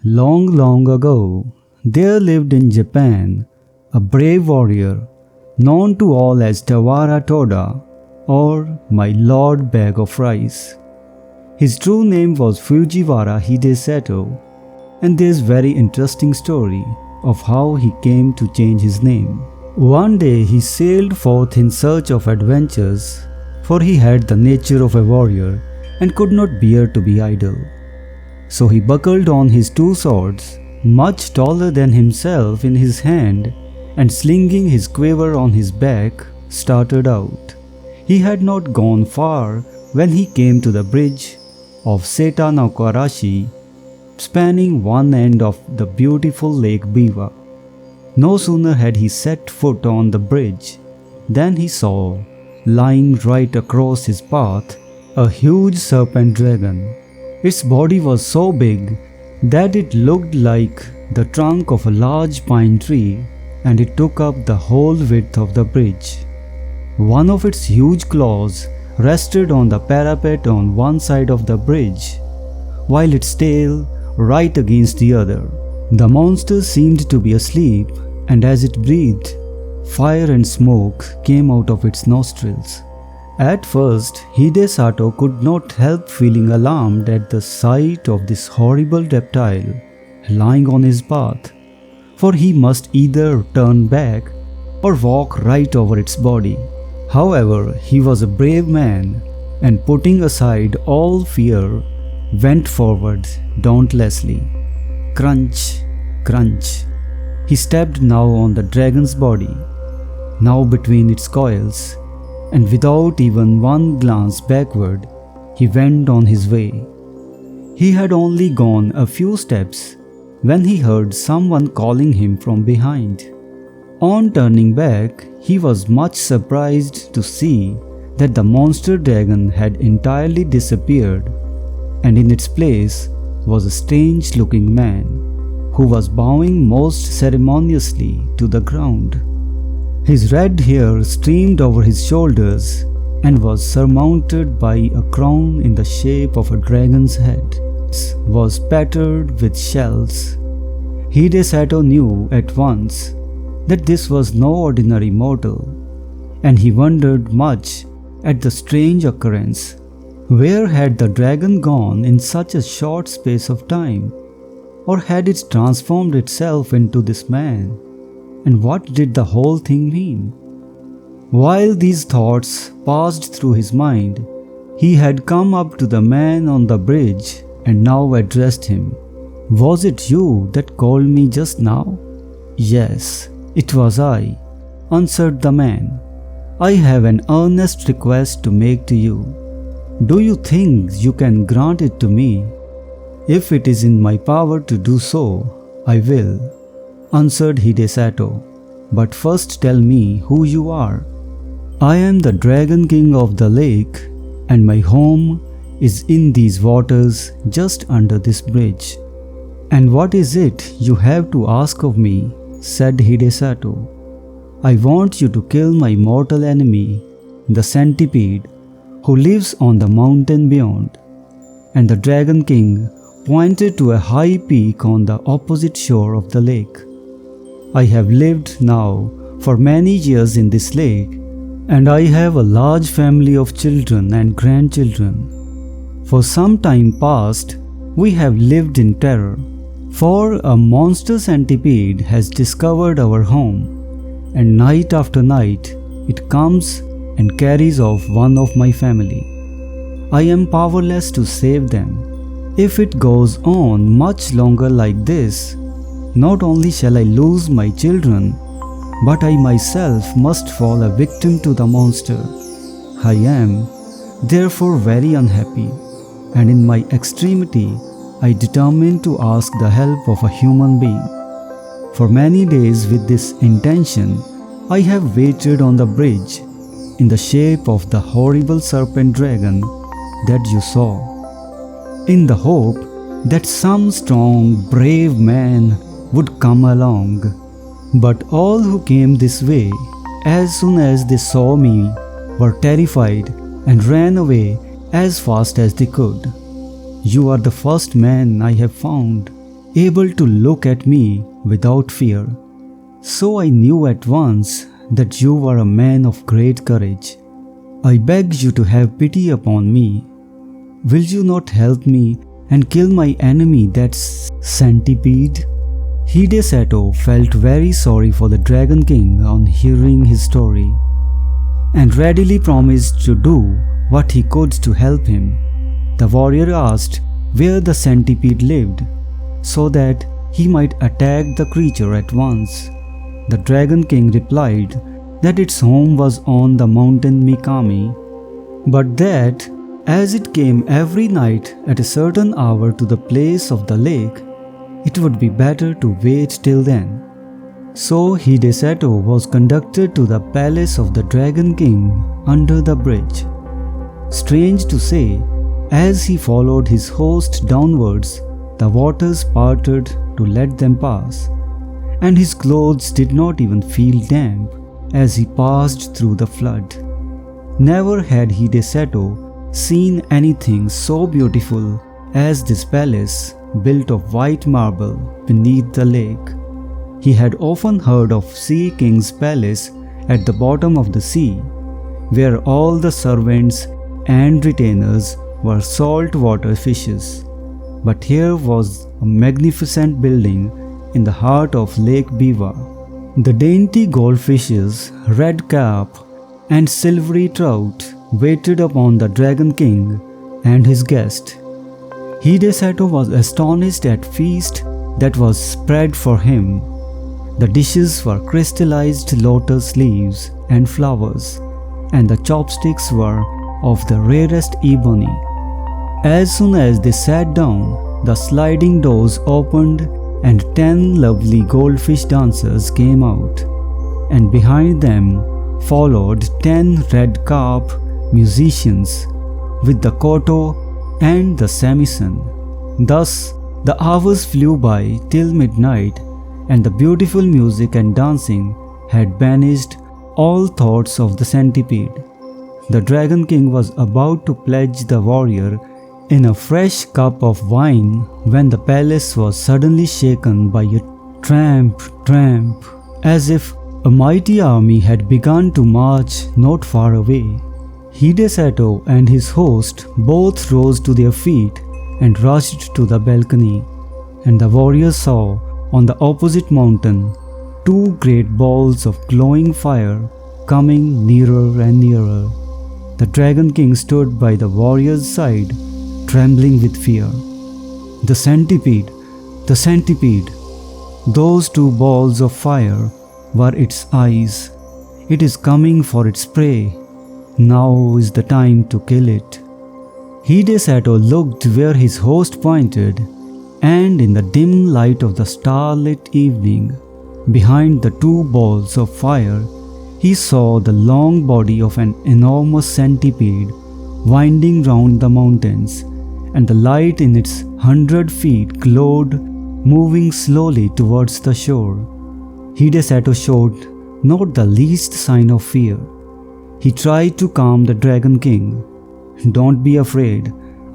Long, long ago, there lived in Japan a brave warrior known to all as Tawara Toda or my Lord Bag of Rice. His true name was Fujiwara Hidesato, and there's very interesting story of how he came to change his name. One day he sailed forth in search of adventures, for he had the nature of a warrior and could not bear to be idle. So he buckled on his two swords, much taller than himself, in his hand, and slinging his quiver on his back, started out. He had not gone far when he came to the bridge of Seta no Karashi, spanning one end of the beautiful Lake Biwa. No sooner had he set foot on the bridge than he saw, lying right across his path, a huge serpent dragon. Its body was so big that it looked like the trunk of a large pine tree, and it took up the whole width of the bridge. One of its huge claws rested on the parapet on one side of the bridge, while its tail right against the other. The monster seemed to be asleep, and as it breathed, fire and smoke came out of its nostrils. At first, Hidesato could not help feeling alarmed at the sight of this horrible reptile lying on his path, for he must either turn back or walk right over its body. However, he was a brave man, and putting aside all fear, went forward dauntlessly. Crunch, crunch. He stepped now on the dragon's body, now between its coils, and without even one glance backward, he went on his way. He had only gone a few steps when he heard someone calling him from behind. On turning back, he was much surprised to see that the monster dragon had entirely disappeared, and in its place was a strange-looking man who was bowing most ceremoniously to the ground. His red hair streamed over his shoulders and was surmounted by a crown in the shape of a dragon's head. It was patterned with shells. Hidesato knew at once that this was no ordinary mortal, and he wondered much at the strange occurrence. Where had the dragon gone in such a short space of time? Or had it transformed itself into this man? And what did the whole thing mean? While these thoughts passed through his mind, he had come up to the man on the bridge and now addressed him. "Was it you that called me just now?" "Yes, it was I," answered the man. "I have an earnest request to make to you. Do you think you can grant it to me? If it is in my power to do so, I will," answered Hidesato. "But first tell me who you are." "I am the Dragon King of the lake, and my home is in these waters just under this bridge." "And what is it you have to ask of me?" said Hidesato. "I want you to kill my mortal enemy, the centipede, who lives on the mountain beyond." And the Dragon King pointed to a high peak on the opposite shore of the lake. "I have lived now for many years in this lake, and I have a large family of children and grandchildren. For some time past, we have lived in terror, for a monster centipede has discovered our home, and night after night it comes and carries off one of my family. I am powerless to save them. If it goes on much longer like this, not only shall I lose my children, but I myself must fall a victim to the monster. I am, therefore, very unhappy, and in my extremity, I determined to ask the help of a human being. For many days with this intention, I have waited on the bridge in the shape of the horrible serpent dragon that you saw, in the hope that some strong, brave man would come along. But all who came this way, as soon as they saw me, were terrified and ran away as fast as they could. You are the first man I have found. able to look at me without fear. So I knew at once that you were a man of great courage. I beg you to have pity upon me. Will you not help me and kill my enemy, that centipede?" Hidesato felt very sorry for the Dragon King on hearing his story, and readily promised to do what he could to help him. The warrior asked where the centipede lived, so that he might attack the creature at once. The Dragon King replied that its home was on the mountain Mikami, but that as it came every night at a certain hour to the place of the lake, it would be better to wait till then. So Hidesato was conducted to the palace of the Dragon King under the bridge. Strange to say, as he followed his host downwards, the waters parted to let them pass, and his clothes did not even feel damp as he passed through the flood. Never had Hidesato seen anything so beautiful as this palace built of white marble beneath the lake. He had often heard of Sea King's palace at the bottom of the sea, where all the servants and retainers were saltwater fishes. But here was a magnificent building in the heart of Lake Biwa. The dainty goldfishes, red carp, and silvery trout waited upon the Dragon King and his guest. Hidesato was astonished at feast that was spread for him. The dishes were crystallized lotus leaves and flowers, and the chopsticks were of the rarest ebony. As soon as they sat down, the sliding doors opened and 10 lovely goldfish dancers came out, and behind them followed 10 red carp musicians with the koto and the samisen. Thus the hours flew by till midnight, and the beautiful music and dancing had banished all thoughts of the centipede. The Dragon King was about to pledge the warrior in a fresh cup of wine when the palace was suddenly shaken by a tramp, tramp, as if a mighty army had begun to march not far away. Hidesato and his host both rose to their feet and rushed to the balcony, and the warriors saw on the opposite mountain 2 great balls of glowing fire coming nearer and nearer. The Dragon King stood by the warrior's side, trembling with fear. The centipede, the centipede! Those 2 balls of fire were its eyes. It is coming for its prey. Now is the time to kill it. Hidesato looked where his host pointed, and in the dim light of the starlit evening, behind the 2 balls of fire, he saw the long body of an enormous centipede winding round the mountains, and the light in its 100 feet glowed, moving slowly towards the shore. Hidesato showed not the least sign of fear. He tried to calm the Dragon King. "Don't be afraid.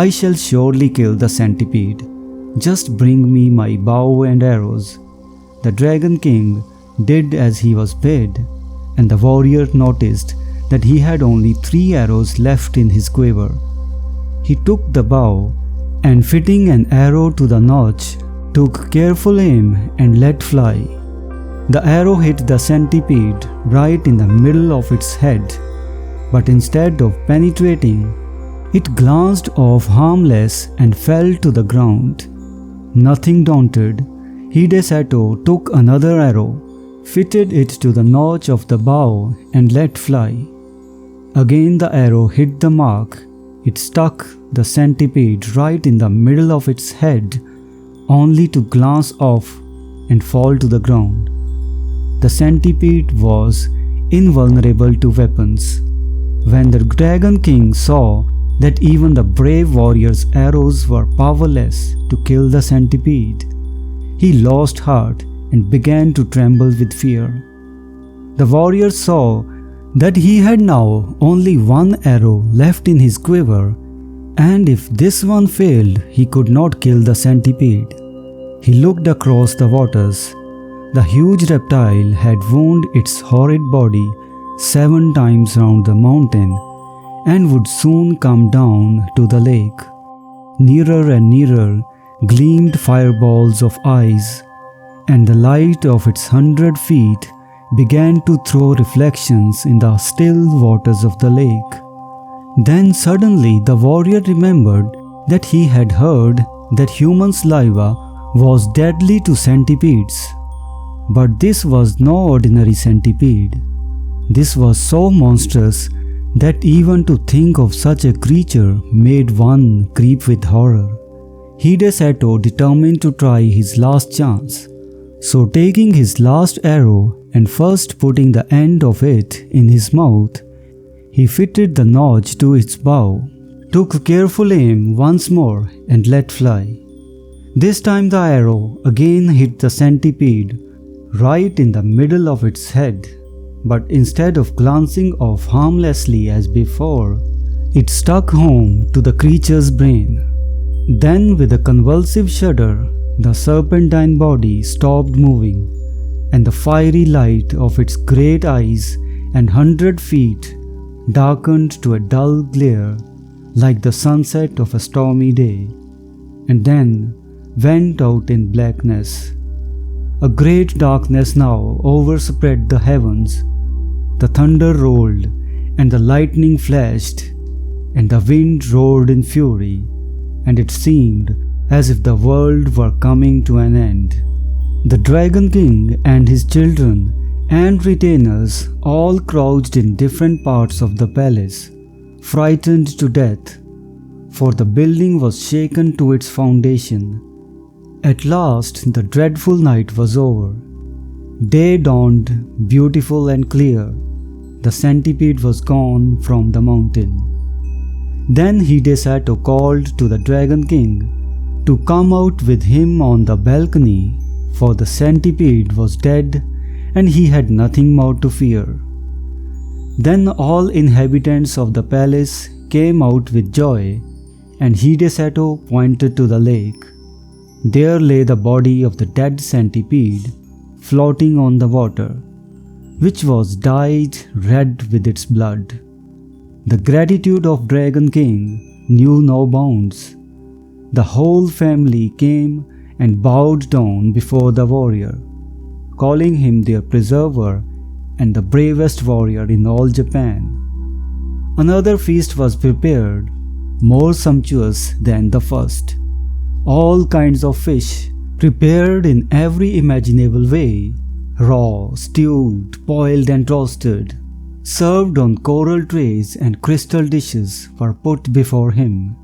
I shall surely kill the centipede. Just bring me my bow and arrows." The Dragon King did as he was bid, and the warrior noticed that he had only 3 arrows left in his quiver. He took the bow and, fitting an arrow to the notch, took careful aim and let fly. The arrow hit the centipede right in the middle of its head, but instead of penetrating, it glanced off harmless and fell to the ground. Nothing daunted, Hidesato took another arrow, fitted it to the notch of the bow, and let fly. Again the arrow hit the mark. It struck the centipede right in the middle of its head, only to glance off and fall to the ground. The centipede was invulnerable to weapons. When the Dragon King saw that even the brave warrior's arrows were powerless to kill the centipede, he lost heart and began to tremble with fear. The warrior saw that he had now only 1 arrow left in his quiver, and if this one failed, he could not kill the centipede. He looked across the waters. The huge reptile had wound its horrid body 7 times round the mountain and would soon come down to the lake. Nearer and nearer gleamed fireballs of eyes, and the light of its 100 feet began to throw reflections in the still waters of the lake. Then suddenly the warrior remembered that he had heard that human saliva was deadly to centipedes. But this was no ordinary centipede. This was so monstrous that even to think of such a creature made one creep with horror. Hidesato determined to try his last chance. So taking his last arrow and first putting the end of it in his mouth, he fitted the notch to its bow, took careful aim once more and let fly. This time the arrow again hit the centipede right in the middle of its head, but instead of glancing off harmlessly as before, it stuck home to the creature's brain. Then with a convulsive shudder, the serpentine body stopped moving, and the fiery light of its great eyes and 100 feet darkened to a dull glare like the sunset of a stormy day, and then went out in blackness. A great darkness now overspread the heavens. The thunder rolled, and the lightning flashed, and the wind roared in fury, and it seemed as if the world were coming to an end. The Dragon King and his children and retainers all crouched in different parts of the palace, frightened to death, for the building was shaken to its foundation. At last the dreadful night was over. Day dawned beautiful and clear. The centipede was gone from the mountain. Then Hidesato called to the Dragon King to come out with him on the balcony, for the centipede was dead and he had nothing more to fear. Then all inhabitants of the palace came out with joy, and Hidesato pointed to the lake. There lay the body of the dead centipede, floating on the water, which was dyed red with its blood. The gratitude of Dragon King knew no bounds. The whole family came and bowed down before the warrior, calling him their preserver and the bravest warrior in all Japan. Another feast was prepared, more sumptuous than the first. All kinds of fish, prepared in every imaginable way, raw, stewed, boiled and roasted, served on coral trays and crystal dishes, were put before him,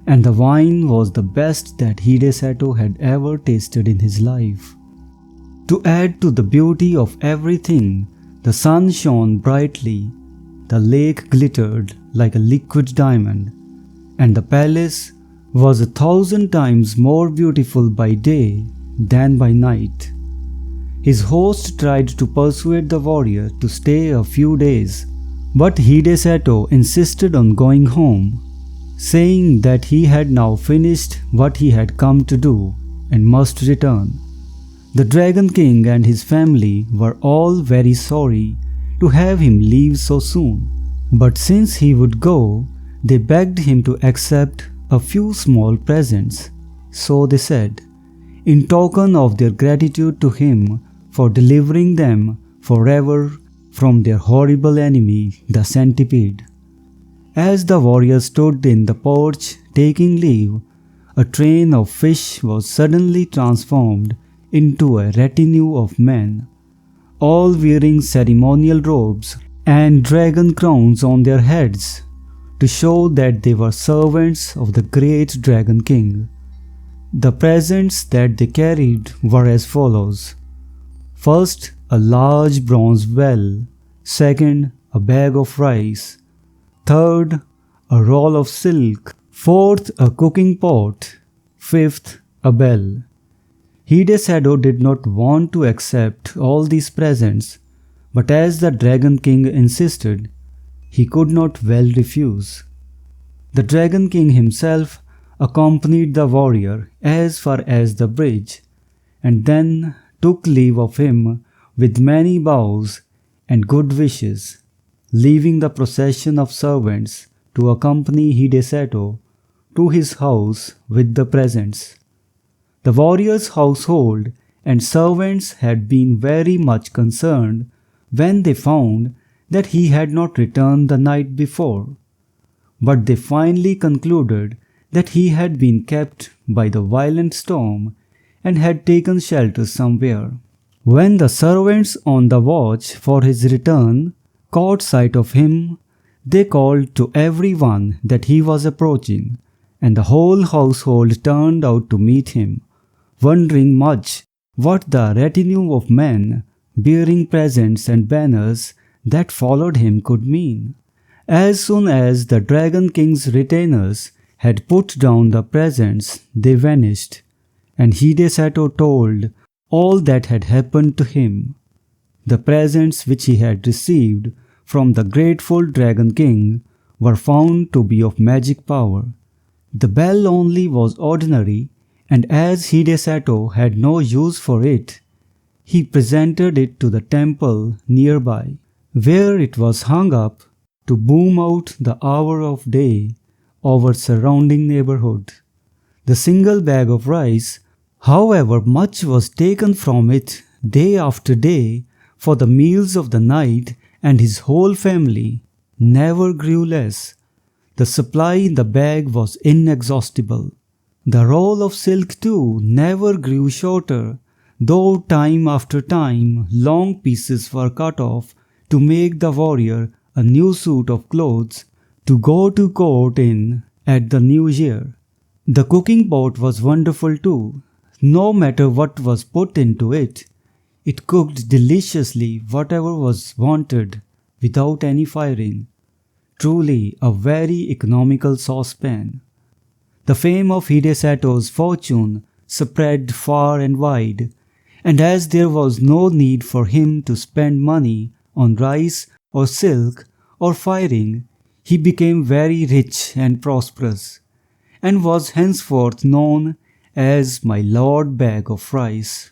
and the wine was the best that Hidesato had ever tasted in his life. To add to the beauty of everything, the sun shone brightly, the lake glittered like a liquid diamond, and the palace was 1,000 times more beautiful by day than by night. His host tried to persuade the warrior to stay a few days, but Hidesato insisted on going home, saying that he had now finished what he had come to do and must return. The Dragon King and his family were all very sorry to have him leave so soon, but since he would go, they begged him to accept a few small presents. So they said, in token of their gratitude to him for delivering them forever from their horrible enemy, the centipede. As the warrior stood in the porch taking leave, a train of fish was suddenly transformed into a retinue of men, all wearing ceremonial robes and dragon crowns on their heads, to show that they were servants of the great Dragon King. The presents that they carried were as follows. First, a large bronze well. Second, a bag of rice. Third, a roll of silk. Fourth, a cooking pot. Fifth, a bell. Hidesato did not want to accept all these presents, but as the Dragon King insisted, he could not well refuse. The Dragon King himself accompanied the warrior as far as the bridge, and then took leave of him with many bows and good wishes, leaving the procession of servants to accompany Hidesato to his house with the presents. The warrior's household and servants had been very much concerned when they found that he had not returned the night before, but they finally concluded that he had been kept by the violent storm and had taken shelter somewhere. When the servants on the watch for his return caught sight of him, they called to everyone that he was approaching, and the whole household turned out to meet him, wondering much what the retinue of men bearing presents and banners that followed him could mean. As soon as the Dragon King's retainers had put down the presents, they vanished, and Hidesato told all that had happened to him. The presents which he had received from the grateful Dragon King were found to be of magic power. The bell only was ordinary, and as Hidesato had no use for it, he presented it to the temple nearby, where it was hung up to boom out the hour of day over surrounding neighborhood. The single bag of rice, however much was taken from it day after day for the meals of the night, and his whole family never grew less. The supply in the bag was inexhaustible. The roll of silk too never grew shorter, though time after time long pieces were cut off to make the warrior a new suit of clothes to go to court in at the new year. The cooking pot was wonderful too. No matter what was put into it, it cooked deliciously whatever was wanted without any firing. Truly a very economical saucepan. The fame of Hidesato's fortune spread far and wide, and as there was no need for him to spend money on rice or silk or firing, he became very rich and prosperous, and was henceforth known as my Lord Bag of Rice.